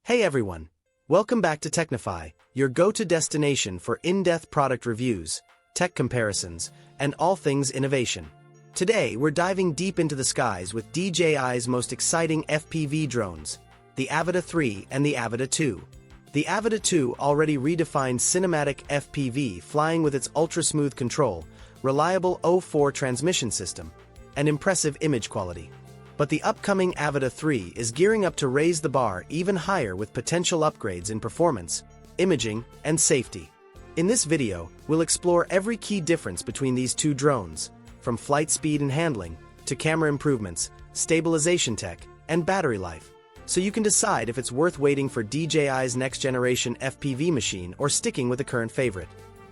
Hey everyone! Welcome back to Technify, your go-to destination for in-depth product reviews, tech comparisons, and all things innovation. Today, we're diving deep into the skies with DJI's most exciting FPV drones, the Avata 3 and the Avata 2. The Avata 2 already redefined cinematic FPV flying with its ultra-smooth control, reliable 0.4 transmission system, and impressive image quality. But the upcoming Avata 3 is gearing up to raise the bar even higher with potential upgrades in performance, imaging, and safety. In this video, we'll explore every key difference between these two drones, from flight speed and handling, to camera improvements, stabilization tech, and battery life, so you can decide if it's worth waiting for DJI's next-generation FPV machine or sticking with the current favorite.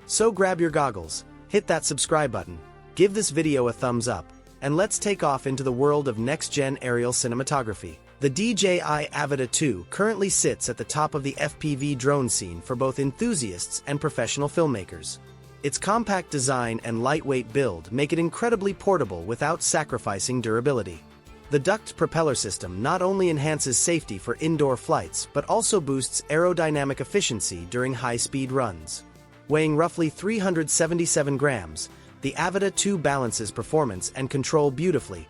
So grab your goggles, hit that subscribe button, give this video a thumbs up, and let's take off into the world of next-gen aerial cinematography. The DJI Avata 2 currently sits at the top of the FPV drone scene for both enthusiasts and professional filmmakers. Its compact design and lightweight build make it incredibly portable without sacrificing durability. The duct propeller system not only enhances safety for indoor flights but also boosts aerodynamic efficiency during high-speed runs. Weighing roughly 377 grams, the Avata 2 balances performance and control beautifully,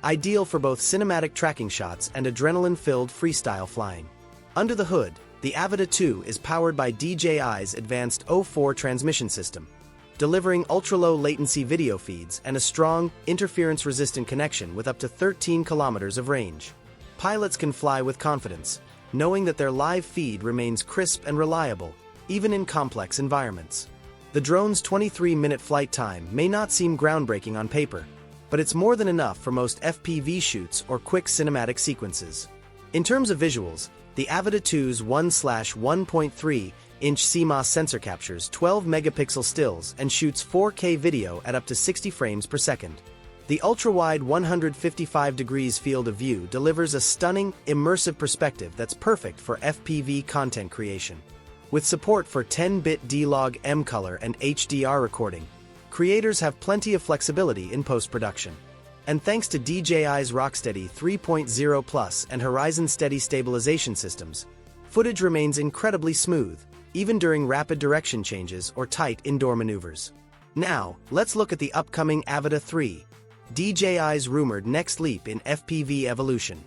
ideal for both cinematic tracking shots and adrenaline-filled freestyle flying. Under the hood, the Avata 2 is powered by DJI's advanced 0.4 transmission system, delivering ultra-low latency video feeds and a strong, interference-resistant connection with up to 13 kilometers of range. Pilots can fly with confidence, knowing that their live feed remains crisp and reliable, even in complex environments. The drone's 23-minute flight time may not seem groundbreaking on paper, but it's more than enough for most FPV shoots or quick cinematic sequences. In terms of visuals, the Avata 2's 1/1.3-inch CMOS sensor captures 12-megapixel stills and shoots 4K video at up to 60 frames per second. The ultra-wide 155 degrees field of view delivers a stunning, immersive perspective that's perfect for FPV content creation. With support for 10-bit D-Log M color and HDR recording, creators have plenty of flexibility in post-production. And thanks to DJI's Rocksteady 3.0 Plus and Horizon Steady stabilization systems, footage remains incredibly smooth, even during rapid direction changes or tight indoor maneuvers. Now, let's look at the upcoming Avata 3, DJI's rumored next leap in FPV evolution.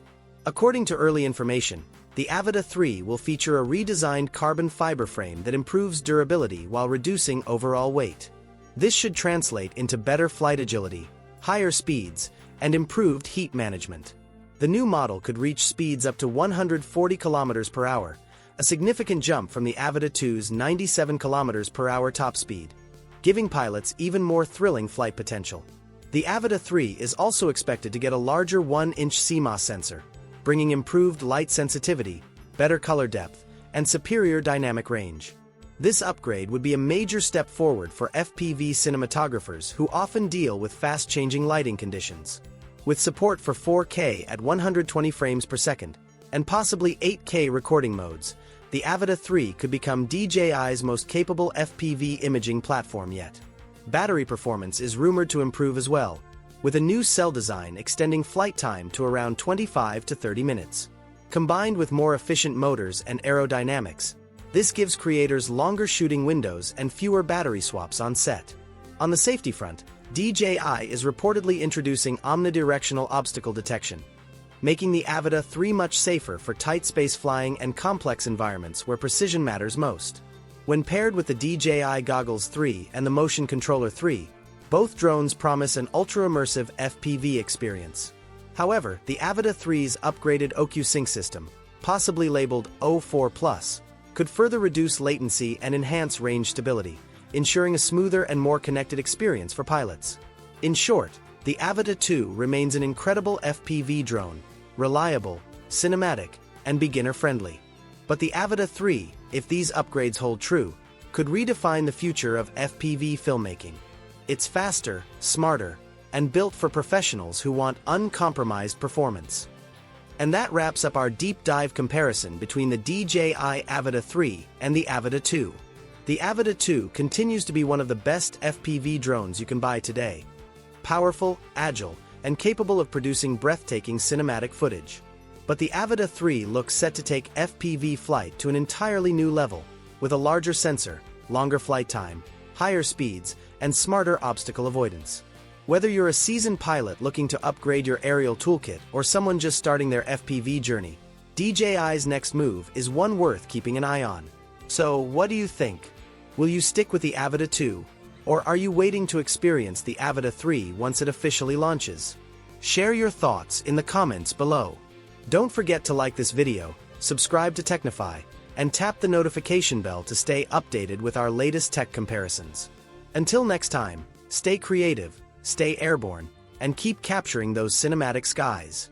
According to early information, the Avata 3 will feature a redesigned carbon fiber frame that improves durability while reducing overall weight. This should translate into better flight agility, higher speeds, and improved heat management. The new model could reach speeds up to 140 km per hour, a significant jump from the Avata 2's 97 km per hour top speed, giving pilots even more thrilling flight potential. The Avata 3 is also expected to get a larger 1-inch CMOS sensor, bringing improved light sensitivity, better color depth, and superior dynamic range. This upgrade would be a major step forward for FPV cinematographers who often deal with fast-changing lighting conditions. With support for 4K at 120 frames per second, and possibly 8K recording modes, the Avata 3 could become DJI's most capable FPV imaging platform yet. Battery performance is rumored to improve as well, with a new cell design extending flight time to around 25 to 30 minutes. Combined with more efficient motors and aerodynamics, this gives creators longer shooting windows and fewer battery swaps on set. On the safety front, DJI is reportedly introducing omnidirectional obstacle detection, making the Avata 3 much safer for tight space flying and complex environments where precision matters most. When paired with the DJI Goggles 3 and the Motion Controller 3, both drones promise an ultra-immersive FPV experience. However, the Avata 3's upgraded OcuSync system, possibly labeled 0.4 Plus, could further reduce latency and enhance range stability, ensuring a smoother and more connected experience for pilots. In short, the Avata 2 remains an incredible FPV drone, reliable, cinematic, and beginner-friendly. But the Avata 3, if these upgrades hold true, could redefine the future of FPV filmmaking. It's faster, smarter, and built for professionals who want uncompromised performance. And that wraps up our deep dive comparison between the DJI Avata 3 and the Avata 2. The Avata 2 continues to be one of the best FPV drones you can buy today. Powerful, agile, and capable of producing breathtaking cinematic footage. But the Avata 3 looks set to take FPV flight to an entirely new level, with a larger sensor, longer flight time, higher speeds, and smarter obstacle avoidance. Whether you're a seasoned pilot looking to upgrade your aerial toolkit or someone just starting their FPV journey, DJI's next move is one worth keeping an eye on. So, what do you think? Will you stick with the Avata 2, or are you waiting to experience the Avata 3 once it officially launches? Share your thoughts in the comments below. Don't forget to like this video, subscribe to Technify, and tap the notification bell to stay updated with our latest tech comparisons. Until next time, stay creative, stay airborne, and keep capturing those cinematic skies.